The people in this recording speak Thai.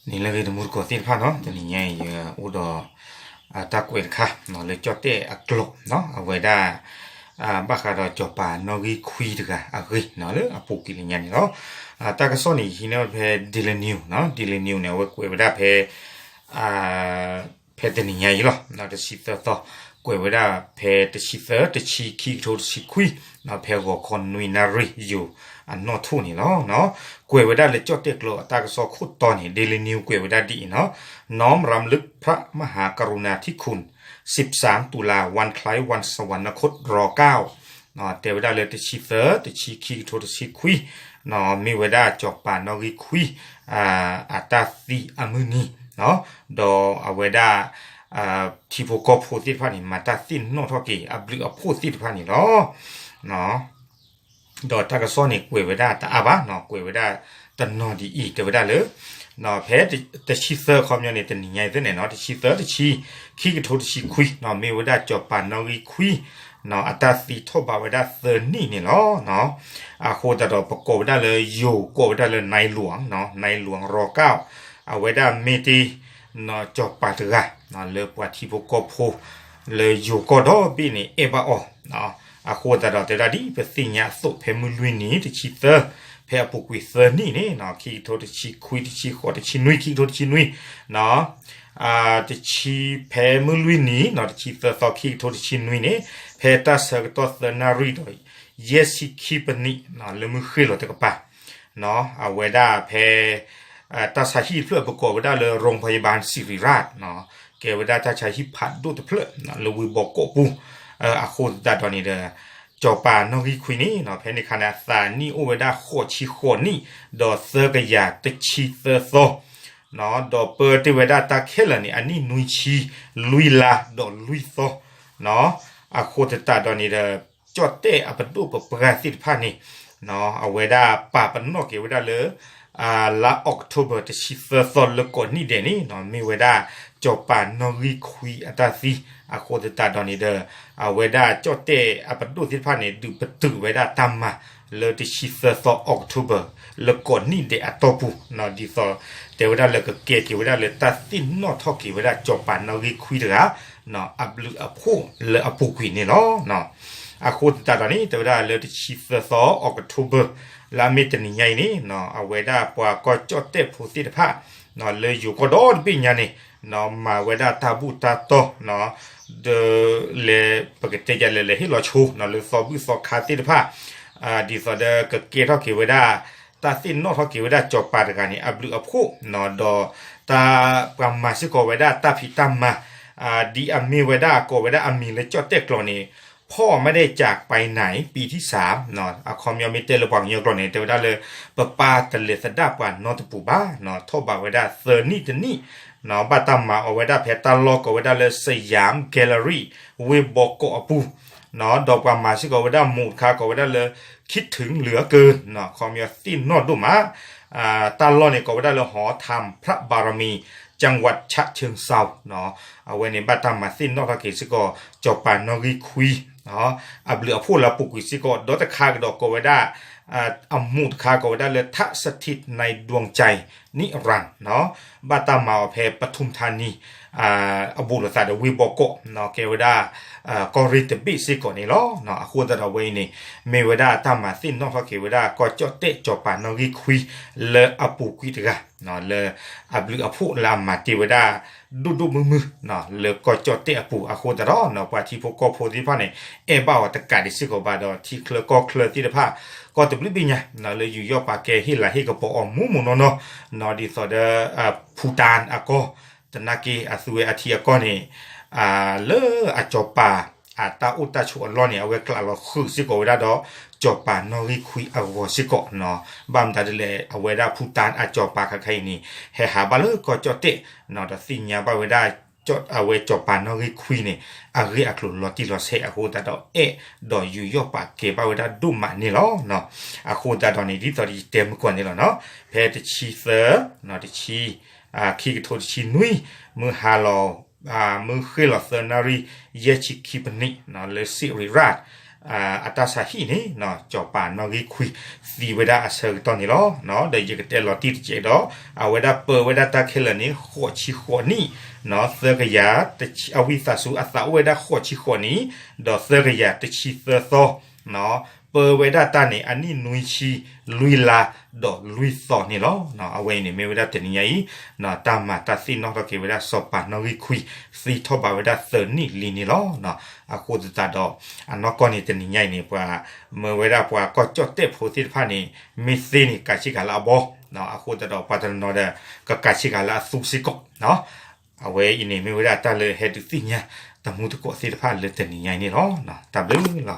นี่เลยดูมือกดติดพันเนาะจะนี่ไงอุดตะกเวดค่ะเนาะเลยจอดเตะกลบเนาะเอาไว้ได้บักคาร์จอปานอกีคุยดึกเนาะเลยปุกิลิยันเนาะตากระสอนี่ที่เนาะเพดิเลนิวเนาะดิเลนิวเนี่ยว่าไว้ได้เพเดนี่ไงล่ะเนาะจะชิดต่อไว้ได้เพจะชิดจะชีคีโทชิคุยเนาะเพก็คนนุยนารีอยู่อันนอทูนี่เนาะกวยไว้ได้เลยจอดเด็กโลตากสอคุดตอนเห็นเดลินิวกวยไว้ได้ดีเนาะน้อมรำลึกพระมหากรุณาธิคุณ13ตุลาวันคล้ายวันสวรรคตร9เนาะเทวดาเลยตชีเฟอร์ตชีคีโทตชีคุยเนาะมีไว้ได้จอกป่านอริคุยอาตาซีอามือนีเนาะดอเอาไว้ได้ที่พวกก็พูดที่ผ่านนี่มาตาซินโนทอกีอับลึกพูดที่ผ่านนี่เนาะดอตากระซ้อนนี่กวยไว้ได้แต่อาบะเนาะกวยไว้ได้แต่นอดีอีกเทวดาเลยเนาะเพแต่ชีเซอร์คอมยอนเนี่ยแต่นี่ไงตัวเนี่ยเนาะแต่ชีเซอร์แต่ชีขี้กระทุชีคุยเนาะมีไว้ได้จอบป่านนอริคุยเนาะอัตราสีทบาไว้ได้เซอร์นี่เนาะโคตรดอกประกอบได้เลยอยู่กบได้เลยในหลวงเนาะในหลวงร9เอาไว้ได้เมตีเนาะจอบป่าเถื่อเนาะเลือกว่าที่พวกก็พูเลยอยู่ก็ดอบีนี่เอบาอเนาะโคตรดอกแต่ละดีเป็นสิ่งยาสุเพมุลุยนี้ที่ชีเซอร์เพอปุกวิเซอร์นี่เนาะขี้โทษชีคุยที่ชีขอที่ชีนุยขี้โทษชีนุยเนาะที่ชีเพมุลุยนี้เนาะที่ชีเซอร์สอขี้โทษชีนุยเนี่ยเพตาเสกตัวเซนารีดอยเยสิขี้ปนิเนาะเลยมือขึ้นหรอแต่ก็ป่ะเนาะเอาไว้ได้เพตาสาฮีเพื่อประกอบไว้ได้เลยโรงพยาบาลศิริราชเนาะเกไว้ได้ตาชาฮีผัดดูแต่เพื่อเนาะเลยวิบอกโกปูอาโคดาตอนนี้เด้อจอปานอกิคุยนี่เนาะเพในขณะสานี่โอเวด้าโคชิโคนี่ดอเซอร์กยาตชิเซอร์โซเนาะดอเปิดที่เวด้าตาเคลนี่อันนี้นุยชีลุยลาดอลุยโซเนาะอาโคตตาตอนนี้เด้อจอดเตะอปัดดูปประกาศสิทธิพานี่เนาะเอาเวด้าป่าปนนอกเกเวด้าเลยลาออกโทเบอร์ตชิเซอร์โซแล้วก่อนนี่เดนี่เนาะมีเวด้าจอปานอกิคุยอัตาซีอาโคตตาตอนนี้เด้อเวด้าจอดเตะอปัดดูสิทธิพานี่ดูประตูเวด้าตามมาเลยที่ชิเซอร์โซออกโทเบอร์แล้วก่อนนี่เดอตอปูเนาะดีโซเทวดาเลยก็เกเวดาเลยตัดสินนอทอกีเวดาจบปานนอริคุยเด้อเนาะอับลึอับพูเลยอับปูคุยเนี่ยเนาะอาคูตาตอนนี้เทวดาเลยที่ชิเซอร์โซออกโทเบอร์ลาเมตนี่ใหญ่นี่เนาะเอาเวดาปว่าก็จอดเตะผู้สิทธิภาเนาะเลยอยู่ก็โดนปิญญานี่เนาะมาเวดาตาบูตาโตเนาะเดเลปกติจะเลยให้เราชูเนาะเลยสอบุสอคาสิทธิภาดีสอเดก็เกทอกีเวดาตาสินนอทอกีเวดาจบปาดกันนี่อับลึอับพูเนาะดอตาปรามาสิโกเวดาตาพิตามมาดีอามีเวดาโกเวดาอามีเลยจอดเตะกรณีพ่อไม่ได้จากไปไหนปีที่3เนาะคอมยอมิเตระหว่างยกรณีเทวดาเลยปะปาตะเลสดาปานนอตปูบ้าเนาะทบาเวดาเซอร์นี่ตนี่เนาะบาตามมาเอาเวดาเพตาโลกเวดาเลยสยามแกลเลอรี่เวบอกโกอปูเนาะดอกปรามาสิโกเวดามูดคาโกเวดาเลยคิดถึงเหลือเกินเนาะคอมยอตินนอดดูมาตาลอเนี่ยก็ได้เลยหอธรรมพระบารมีจังหวัดฉะเชิงเทราเนาะเอาไว้ในบัตรมาสิ้นนอกจากเกสิก็จบปานนอริคุยเนาะอับเหลือพูดละปุกุสิก็ดอตคากดอกก็ไว้ได้อมูดคาก็ไว้ได้เลยทะสถิตในดวงใจนิรันดร์เนาะบัตรมาเพปทุมธานีอบุรษาดวิบอกโกเนาะเกวดากอริตบิสิก่อนนี่ล้อเนาะควรจะเอาไว้นี่เมวดาตามมาสิ้นนอกจากเกวดาก็จอเตจอปานนอริคุยเลอปุกุตกะเนาะเลอับลือพูลามาติเวดาดูมือเนาะเลก็จอเตอปูควรจะรอเนาะว่าที่พวกก็โพธิพาเนี่ยบ่าวตะกาดิสิกบาดอที่เคลก็เคลที่เดพาก็ตบลิบิญญาเนาะเลยอยู่ยอปาเกฮิลาฮิกปออมูเนาะดีสอดพูตานก็ตนากีสุเวอาทิยก็เนี่ยเลจบปาตาอุตาชวนล้อเนี่ยเอาไว้กล่าวคือสิโกเวดาดอจบปานอริคุยเอาไว้สิโกเนาะบามตาเดเลเอาไว้ได้พูตานจบปาใครนี่เฮหาบาเลก็จอเตเนาะแต่สิ่งยาบาไว้ได้จดเอาไว้จบปานอริคุยเนี่ยเรียกลุลอติลอเซโคตาดอดออยู่ยอปาเกบาไว้ได้ดุมานี่ล้อเนาะโคตาดอนี่ที่ตอนนี้เต็มกว่านี่แล้วเนาะเพจชีเซอร์เนาะที่ชีคีกโทชินุยมือฮาโลมือคือหลอดเซอร์นารีเยชิคิปนิเนาะเลสิริราช อัตราสาหีนี่เนาะจอปานนอกิคุยสีเวดาเซอร์ตอนนี้ล้อเนาะได้ยินแต่ลอตีเจดอเอาเวดาเปิดเวดาตาเคลนี่หัวชิหัวนี่เนาะเซอร์กยาแต่เอาวิสาสุอัตราเวดาหัวชิหัวนี้ดอเซอร์กยาแต่ชิเซอร์โซเนาะเปิดเวดาตานี่อันนี้นุยชีลุยลาดอลุยซอนี่ล้อเนาะเอาไว้นี่เมเวดาเตนี่ไงเนาะตามมาตาซีนอกตะเกเวดาสอบปานนอกิคุยสีทอบาเวดาเซอร์นี่ลีนี่ล้อเนาะอาคูตาดออันนอกก็นี่เตนี่ไงนี่ปว่าเมื่อเวลาปว่าก็จดเตโพธิพานี่มิซีนี่กาชิกาลาบอเนาะอาคูตาดอปาตนอเดก็กาชิกาลาสุสิกเนาะเอาไว้อินี่เมื่อเวลาตาเลยเฮดุสิเนี่ยตามูตุโกสิพาเลยเตนี่ไงนี่ล้อเนาะตาเบิ่งล้อ